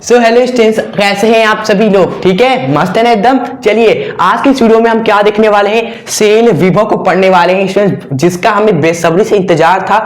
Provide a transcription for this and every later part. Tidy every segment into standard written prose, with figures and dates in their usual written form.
So hello students, कैसे हैं आप सभी लोग? ठीक है, मस्त है ना एकदम। चलिए आज की इस वीडियो में हम क्या देखने वाले हैं, सेल विभव को पढ़ने वाले हैं स्टूडेंट्स, जिसका हमें बेसब्री से इंतजार था,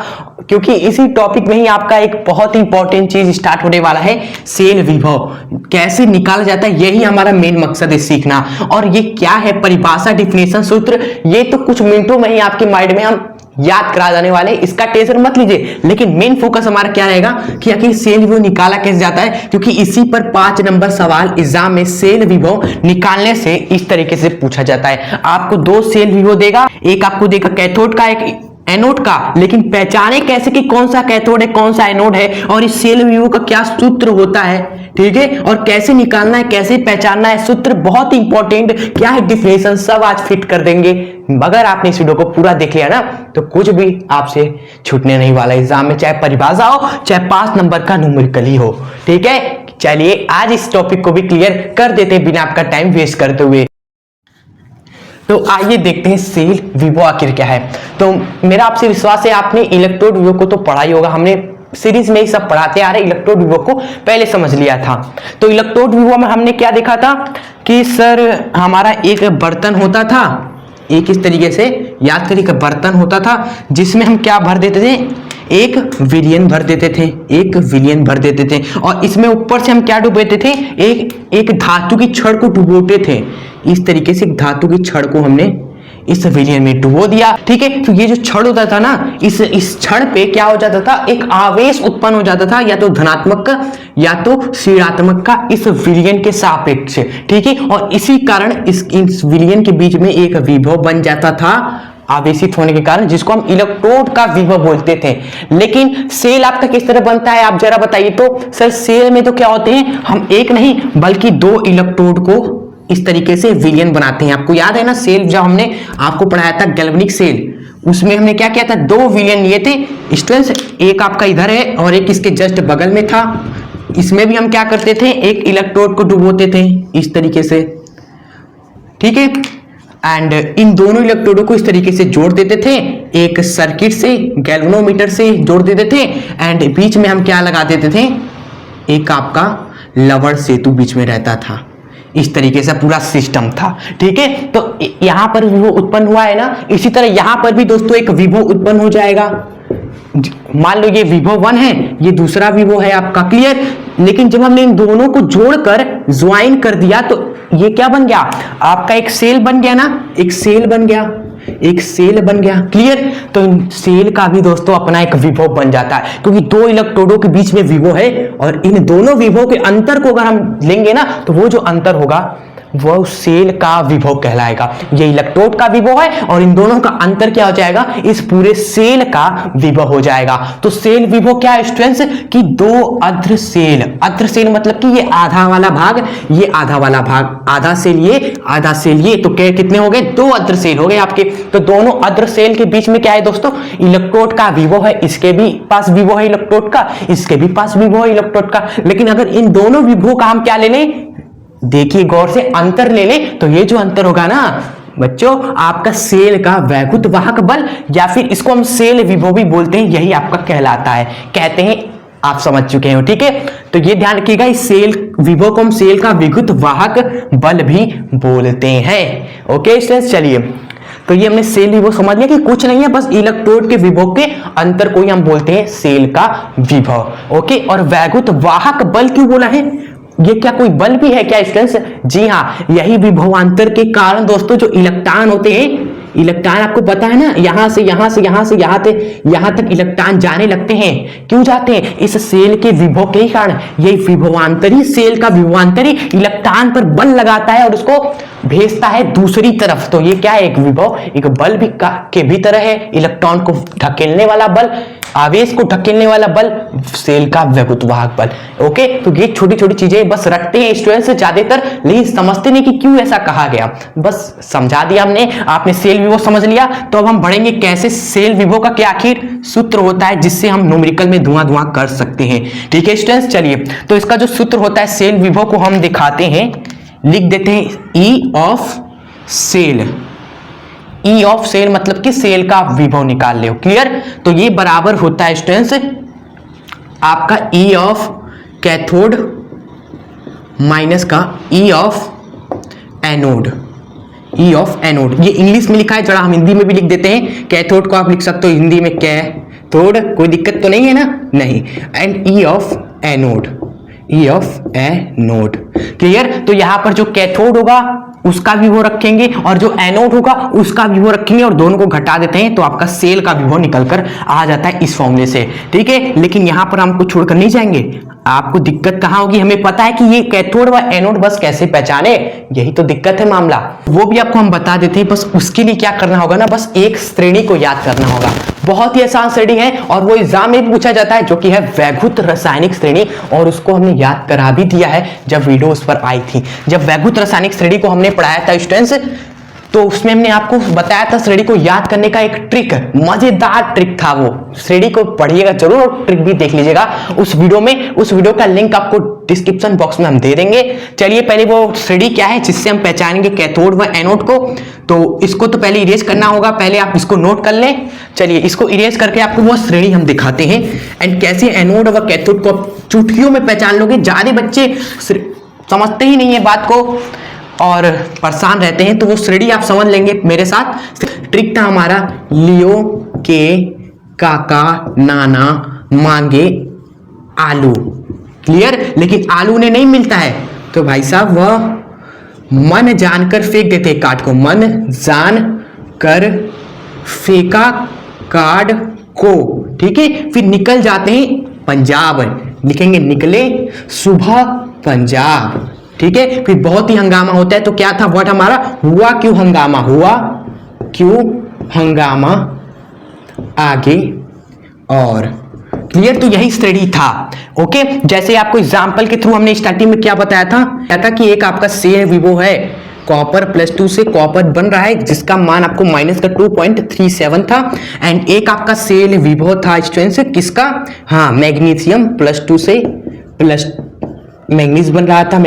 क्योंकि इसी टॉपिक में ही आपका एक बहुत इंपॉर्टेंट चीज स्टार्ट होने वाला है। सेल विभव कैसे निकाला जाता है, यही हमारा मेन मकसद है सीखना। और ये क्या है, परिभाषा, डिफिनेशन, सूत्र, ये तो कुछ मिनटों में ही आपके माइंड में हम याद करा जाने वाले, इसका टेंशन मत लीजिए। लेकिन मेन फोकस हमारा क्या रहेगा कि आखिर सेल विभव निकाला कैसे जाता है, क्योंकि इसी पर 5 नंबर सवाल एग्जाम में सेल विभव निकालने से इस तरीके से पूछा जाता है। आपको 2 सेल विभव देगा, एक आपको देगा कैथोड का, एक एनोड का, लेकिन पहचाने कैसे कि कौन सा कैथोड है कौन सा एनोड है, और इस सेल विभव का क्या सूत्र होता है, ठीक है, और कैसे निकालना है, कैसे पहचानना है, सूत्र बहुत इंपॉर्टेंट क्या है, डिफिनेशन, सब आज फिट कर देंगे। अगर आपने इस वीडियो को पूरा देख लिया ना तो कुछ भी आपसे छूटने नहीं वाला एग्जाम में, चाहे परिभाषा हो चाहे 5 नंबर का न्यूमेरिकल ही हो। ठीक है, चलिए आज इस टॉपिक को भी क्लियर कर देते हैं बिना आपका टाइम वेस्ट करते हुए। तो आइए देखते हैं सेल विभव आखिर क्या है। तो मेरा आपसे विश्वास है आपने इलेक्ट्रोड विभव को तो पढ़ा ही होगा, हमने सीरीज में ही सब पढ़ाते आ रहे, इलेक्ट्रोड विभव को पहले समझ लिया था। तो इलेक्ट्रोड विभव में हमने क्या देखा था कि सर हमारा एक बर्तन होता था, एक इस तरीके से याद करिए, बर्तन होता था जिसमें हम क्या भर देते थे, एक विलयन भर देते थे, एक विलयन भर देते थे, और इसमें ऊपर से हम क्या डुबोते थे, एक धातु की छड़ को डुबोते थे। इस तरीके से धातु की छड़ को हमने इस विलयन में डुबो दिया। ठीक है, तो ये जो छड़ होता था ना, इस छड़ पे क्या हो जाता था, एक आवेश उत्पन्न हो जाता था, या तो धनात्मक का या तो ऋणात्मक का, इस विलयन के सापेक्ष। ठीक है, और इसी कारण इस विलयन के बीच में एक विभव बन जाता था आवेशित होने के कारण, जिसको हम इलेक्ट्रोड का विभव बोलते थे। लेकिन सेल आपका किस तरह बनता है आप जरा बताइए तो। सर सेल में तो क्या होते हैं, हम एक नहीं बल्कि 2 इलेक्ट्रोड को इस तरीके से विलयन बनाते हैं। आपको याद है ना, सेल जब हमने आपको पढ़ाया था गैल्वेनिक सेल, उसमें हमने क्या किया था, 2 विलयन लिए थे स्टूडेंट्स, एक आपका इधर है और एक इसके जस्ट बगल में था। इसमें भी हम क्या करते थे, एक इलेक्ट्रोड को डुबोते थे इस तरीके से। ठीक है, एंड इन दोनों इलेक्ट्रोडों को इस तरीके से जोड़ देते थे, एक सर्किट से, गैल्वेनोमीटर से जोड़ देते थे, एंड बीच में हम क्या लगा देते थे, एक आपका लवण सेतु बीच में रहता था। इस तरीके से पूरा सिस्टम था। ठीक है, तो यहां पर विभव उत्पन्न हुआ है ना, इसी तरह यहां पर भी दोस्तों एक विभव उत्पन्न हो जाएगा। मान लो ये विभव 1 है, ये दूसरा विभव है आपका, क्लियर। लेकिन जब हमने इन दोनों को जोड़कर ज्वाइन कर दिया तो ये क्या बन गया, आपका एक सेल बन गया ना, एक सेल बन गया, एक सेल बन गया, क्लियर। तो सेल का भी दोस्तों अपना एक विभव बन जाता है, क्योंकि 2 इलेक्ट्रोडों के बीच में विभव है, और इन दोनों विभव के अंतर को अगर हम लेंगे ना तो वो जो अंतर होगा वो सेल का विभव कहलाएगा। ये इलेक्ट्रोड का विभव है और इन दोनों का अंतर क्या हो जाएगा, इस पूरे सेल का विभव हो जाएगा। तो सेल विभव क्या है स्टूडेंट्स, कि 2 अर्ध सेल, अर्ध सेल मतलब कि ये आधा वाला भाग, ये आधा वाला भाग, आधा सेल ये, आधा सेल ये, तो कितने हो गए, 2 अर्ध सेल हो गए आपके। तो दोनों अर्ध सेल के बीच में क्या है दोस्तों, इलेक्ट्रोड का विभव है, इसके भी पास विभव है इलेक्ट्रोड का, इसके भी पास विभव है इलेक्ट्रोड का। लेकिन अगर इन दोनों विभव का हम क्या ले लें, देखिए गौर से, अंतर ले ले, तो ये जो अंतर होगा ना बच्चों, आपका सेल का वैद्युत वाहक बल, या फिर इसको हम सेल विभव भी बोलते हैं, यही आपका कहलाता है, कहते हैं, आप समझ चुके हो। ठीक है, तो ये ध्यान रखिएगा, इस सेल विभव को हम सेल का विद्युत वाहक बल भी बोलते हैं। ओके स्टूडेंट्स, चलिए तो ये हमने सेल विभव समझ लिया कि कुछ नहीं है, बस इलेक्ट्रोड के विभव के अंतर को ही हम बोलते हैं सेल का विभव। ओके, और वैद्युत वाहक बल क्यों बोला है, ये क्या कोई बल भी है क्या स्टूडेंट्स? जी हाँ, यही विभवांतर के कारण दोस्तों जो इलेक्ट्रॉन होते हैं, इलेक्ट्रॉन आपको पता है ना, यहां से यहां से यहां से यहां तक इलेक्ट्रॉन जाने लगते हैं। क्यों जाते हैं, इस सेल के विभव के ही कारण। यही विभवांतरी, सेल का विभवांतरी इलेक्ट्रॉन पर बल लगाता है और उसको भेजता है दूसरी तरफ। तो ये क्या है, एक विभव, एक बल भी के भी तरह है, इलेक्ट्रॉन को ढकेलने वाला बल, आवेश को ढकेलने वाला बल, सेल का वैद्युत वाहक बल। ओके, तो ये छोटी छोटी चीजें बस रखते हैं स्टूडेंट्स ज्यादातर, लेकिन समझते नहीं कि क्यों ऐसा कहा गया, बस समझा दिया हमने, आपने सेल विभव समझ लिया। तो अब हम बढ़ेंगे कैसे सेल विभव का क्या आखिर सूत्र होता है, जिससे हम न्यूमेरिकल में धुआं धुआं कर सकते हैं। ठीक है स्टूडेंट्स, चलिए तो इसका जो सूत्र होता है सेल विभव को हम दिखाते हैं, लिख देते हैं E of sale. E of sale मतलब कि सेल का विभव निकाल ले, क्लियर। तो ये बराबर होता है स्टूडेंट्स आपका ई ऑफ कैथोड माइनस का ई of anode, E of anode. ये इंग्लिश में लिखा है, जरा हम हिंदी में भी लिख देते हैं। कैथोड को आप लिख सकते हो हिंदी में कैथोड, कोई दिक्कत तो नहीं है ना, नहीं। And E of anode, E of anode, clear. तो यहां पर जो कैथोड होगा उसका भी वो रखेंगे और जो एनोड होगा उसका भी वो रखेंगे और दोनों को घटा देते हैं तो आपका सेल का भी वो निकलकर आ जाता है इस फॉर्मूले से, ठीक है। लेकिन यहां पर हमको छोड़कर नहीं जाएंगे, आपको दिक्कत कहां होगी, हमें पता है कि ये कैथोड व एनोड बस कैसे पहचाने, यही तो दिक्कत है मामला, वो भी आपको हम बता देते हैं। बस उसके लिए क्या करना होगा ना, बस एक श्रेणी को याद करना होगा, बहुत ही आसान श्रेणी है और वो एग्जाम में भी पूछा जाता है, जो कि है वैद्युत रासायनिक श्रेणी, और उसको हमने याद करा भी दिया है जब वीडियो उस पर आई थी। जब वैद्युत रासायनिक श्रेणी को हमने पढ़ाया था स्टूडेंट्स, तो उसमें हमने आपको बताया था श्रेणी को याद करने का एक ट्रिक, मजेदार ट्रिक था वो, श्रेणी को पढ़िएगा जरूर और ट्रिक भी देख लीजिएगा उस वीडियो में। उस वीडियो का लिंक आपको डिस्क्रिप्शन बॉक्स में हम दे देंगे। चलिए पहले वो श्रेणी क्या है जिससे हम पहचानेंगे कैथोड व एनोड को, तो इसको तो पहले इरेज करना होगा, पहले आप इसको नोट कर लें। चलिए इसको इरेज करके आपको वो श्रेणी हम दिखाते हैं एंड कैसे एनोड व कैथोड को चुटकियों में पहचान लोगे। ज्यादा बच्चे समझते ही नहीं है बात को और परेशान रहते हैं, तो वो श्रेणी आप समझ लेंगे मेरे साथ। ट्रिक था हमारा लियो के काका नाना मांगे आलू, क्लियर। लेकिन आलू ने नहीं मिलता है तो भाई साहब वह मन जानकर फेंक देते काट को, मन जान कर फेंका कार्ड को, ठीक है। फिर निकल जाते हैं पंजाब, लिखेंगे निकले सुबह पंजाब, ठीक है। फिर बहुत ही हंगामा होता है, तो क्या था वर्ड हमारा, हुआ क्यों हंगामा, हुआ क्यों हंगामा आगे और, क्लियर। तो यही श्रेणी था, ओके। जैसे आपको एग्जांपल के थ्रू हमने स्टार्टिंग में क्या बताया था कि एक आपका सेल विवो है, कॉपर +2 से कॉपर बन रहा है जिसका मान आपको माइनस का 2.37 था, एंड एक आपका सेल विवो था स्टूडेंट्स किसका, हाँ मैग्नीशियम +2 से प्लस मैग्नीज बन रहा था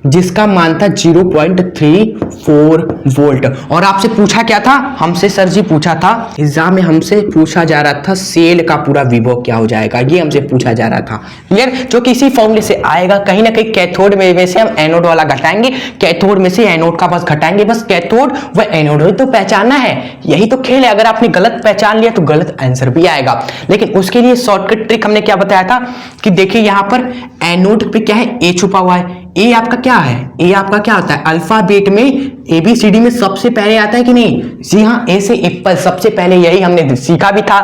जिसका मान था 0.34 वोल्ट। और आपसे पूछा क्या था, हमसे सर जी पूछा था एग्जाम में, हमसे पूछा जा रहा था सेल का पूरा विभव क्या हो जाएगा, ये हमसे पूछा जा रहा था, क्लियर। जो किसी फॉर्मूले से आएगा, कहीं ना कहीं कैथोड में से हम एनोड वाला घटाएंगे, कैथोड में से एनोड का बस घटाएंगे, बस कैथोड व एनोड तो पहचानना है, यही तो खेल है। अगर आपने गलत पहचान लिया तो गलत आंसर भी आएगा। लेकिन उसके लिए शॉर्टकट ट्रिक हमने क्या बताया था कि देखिए यहां पर एनोड पे क्या है, ए छुपा हुआ है। ए आपका क्या है, ए आपका क्या होता है, अल्फाबेट में ABCD में सबसे पहले आता है कि नहीं, जी हाँ, ए से एप्पल सबसे पहले, यही हमने सीखा भी था।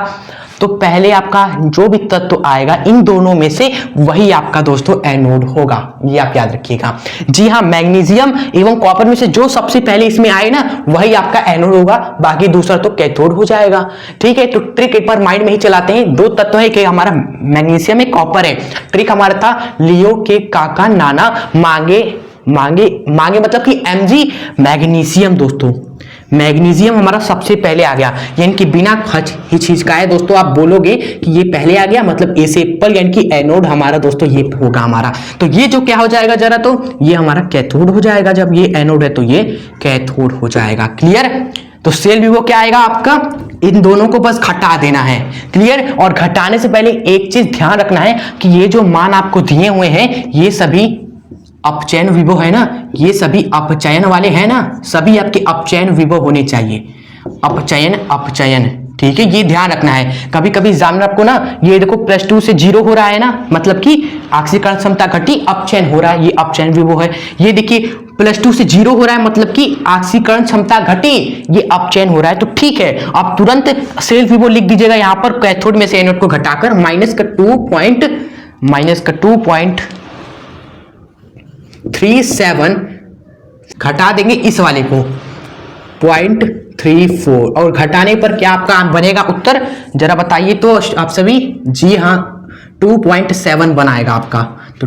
तो पहले आपका जो भी तत्व आएगा इन दोनों में से वही आपका दोस्तों एनोड होगा, ये आप याद रखिएगा। जी हाँ, मैग्नीशियम एवं कॉपर में से जो सबसे पहले इसमें आए ना वही आपका एनोड होगा, बाकी दूसरा तो कैथोड हो जाएगा, ठीक है। तो ट्रिक एक बार माइंड में ही चलाते हैं, दो तत्व है कि हमारा मैग्नीशियम है, कॉपर है। ट्रिक हमारा था लियो के काका नाना मांगे, मांगे मांगे मतलब कि MG मैग्नीशियम दोस्तों, मैग्नीशियम हमारा सबसे पहले आ गया, यानी कि बिना हिचकिचाए दोस्तों आप बोलोगे कि ये पहले आ गया, मतलब ए से एप्पल, यानी कि एनोड हमारा दोस्तों ये होगा हमारा। तो ये जो क्या हो जाएगा जरा, तो ये हमारा कैथोड हो जाएगा, जब ये एनोड है तो ये कैथोड हो जाएगा, क्लियर। तो सेल विवो क्या आएगा आपका, इन दोनों को बस घटा देना है, क्लियर। और घटाने से पहले एक चीज ध्यान रखना है कि ये जो मान आपको दिए हुए हैं ये सभी अपचयन विभव है ना, ये सभी अपचयन वाले हैं ना, सभी आपके अपचयन विभव होने चाहिए, अपचयन अपचयन, ठीक है। ये ध्यान रखना है, कभी कभी एग्जामिनर आपको ना ये देखो +2 से 0 हो रहा है ना, मतलब कि ऑक्सीकरण क्षमता घटी, अपचयन हो रहा है, ये अपचयन विभव है। ये देखिए +2 से 0 हो रहा है मतलब कि ऑक्सीकरण क्षमता घटी, ये अपचयन हो रहा है, तो ठीक है। आप तुरंत सेल विभव लिख दीजिएगा यहां पर, कैथोड में से एनोड को घटाकर माइनस का 2.37 घटा देंगे इस वाले को 0.34, और घटाने पर क्या आपका बनेगा उत्तर, जरा बताइए तो आप सभी। जी हाँ, 2.7 बनाएगा आपका, तो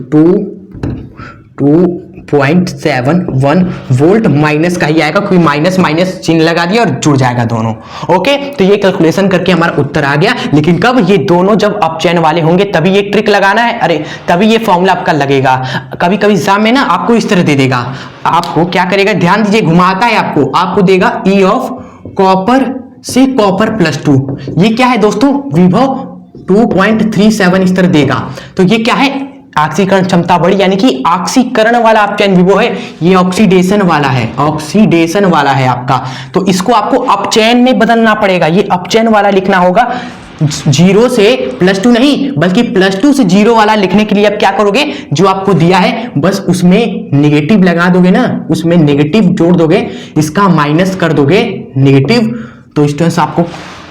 2.71 वोल्ट माइनस का ही आएगा, क्योंकि माइनस माइनस चिन्ह लगा दिया और जुड़ जाएगा दोनों, ओके। तो ये कैलकुलेशन करके हमारा उत्तर आ गया। लेकिन कब, ये दोनों जब अपचयन वाले होंगे तभी ये ट्रिक लगाना है, अरे तभी ये फॉर्मूला आपका लगेगा। कभी कभी एग्जाम में ना आपको इस तरह दे देगा, आपको क्या करेगा, ध्यान दीजिए, घुमाता है आपको देगा ई ऑफ कॉपर से कॉपर +2, ये क्या है दोस्तों, विभव 2.37 इस तरह देगा। तो ये क्या है, ऑक्सीकरण क्षमता बढ़ी, यानी कि ऑक्सीकरण वाला अपचयन विभव है, ये ऑक्सीडेशन वाला है, ऑक्सीडेशन वाला है आपका। तो इसको आपको अपचयन में बदलना पड़ेगा, ये अपचयन वाला लिखना होगा। 0 से +2 नहीं, बल्कि +2 से 0 वाला लिखने के लिए आप क्या करोगे, जो आपको दिया है बस उसमें नेगेटिव लगा दोगे ना, उसमें नेगेटिव जोड़ दोगे, इसका माइनस कर दोगे नेगेटिव, तो इस तरह से आपको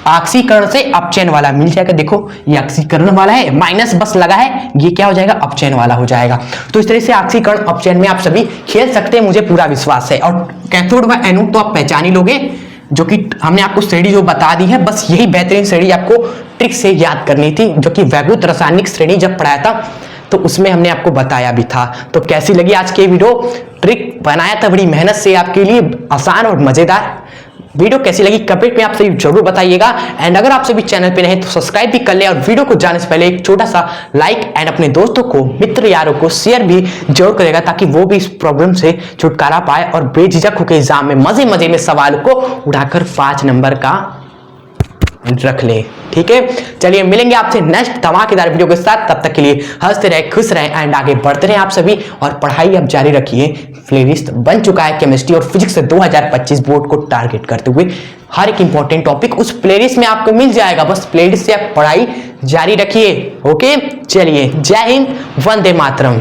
ऑक्सीकरण से अपचयन वाला मिल जाएगा। देखो ये ऑक्सीकरण वाला है, माइनस बस लगा है, ये क्या हो जाएगा, अपचयन वाला हो जाएगा। तो इस तरह से ऑक्सीकरण अपचयन में आप सभी खेल सकते हैं, मुझे पूरा विश्वास है। और कैथोड व एनोड तो आप पहचान ही लोगे, जो कि हमने आपको श्रेणी जो बता दी है, बस यही बेहतरीन श्रेणी आपको ट्रिक से याद करनी थी, जो कि वैद्युत रासायनिक श्रेणी जब पढ़ाया था तो उसमें हमने आपको बताया भी था। तो कैसी लगी आज की वीडियो, ट्रिक बनाया था बड़ी मेहनत से आपके लिए, आसान और मजेदार वीडियो कैसी लगी कमेंट में आप सभी जरूर बताइएगा। एंड अगर आप सभी चैनल पे नए तो सब्सक्राइब भी कर ले, और वीडियो को जाने से पहले एक छोटा सा लाइक एंड अपने दोस्तों को, मित्र यारों को शेयर भी जरूर करेगा, ताकि वो भी इस प्रॉब्लम से छुटकारा पाए और बेझिझक होकर एग्जाम में मजे मजे में सवाल को उड़ाकर 5 नंबर का रख ले। ठीक है, चलिए मिलेंगे आपसे नेक्स्ट धमाकेदार वीडियो के साथ, तब तक के लिए हंसते रहे, खुश रहे एंड आगे बढ़ते रहे आप सभी, और पढ़ाई अब जारी रखिए। प्लेलिस्ट बन चुका है केमिस्ट्री और फिजिक्स से 2025 बोर्ड को टारगेट करते हुए, हर एक इंपॉर्टेंट टॉपिक उस प्लेलिस्ट में आपको मिल जाएगा, बस प्लेलिस्ट से आप पढ़ाई जारी रखिए। ओके, चलिए जय हिंद, वंदे मातरम।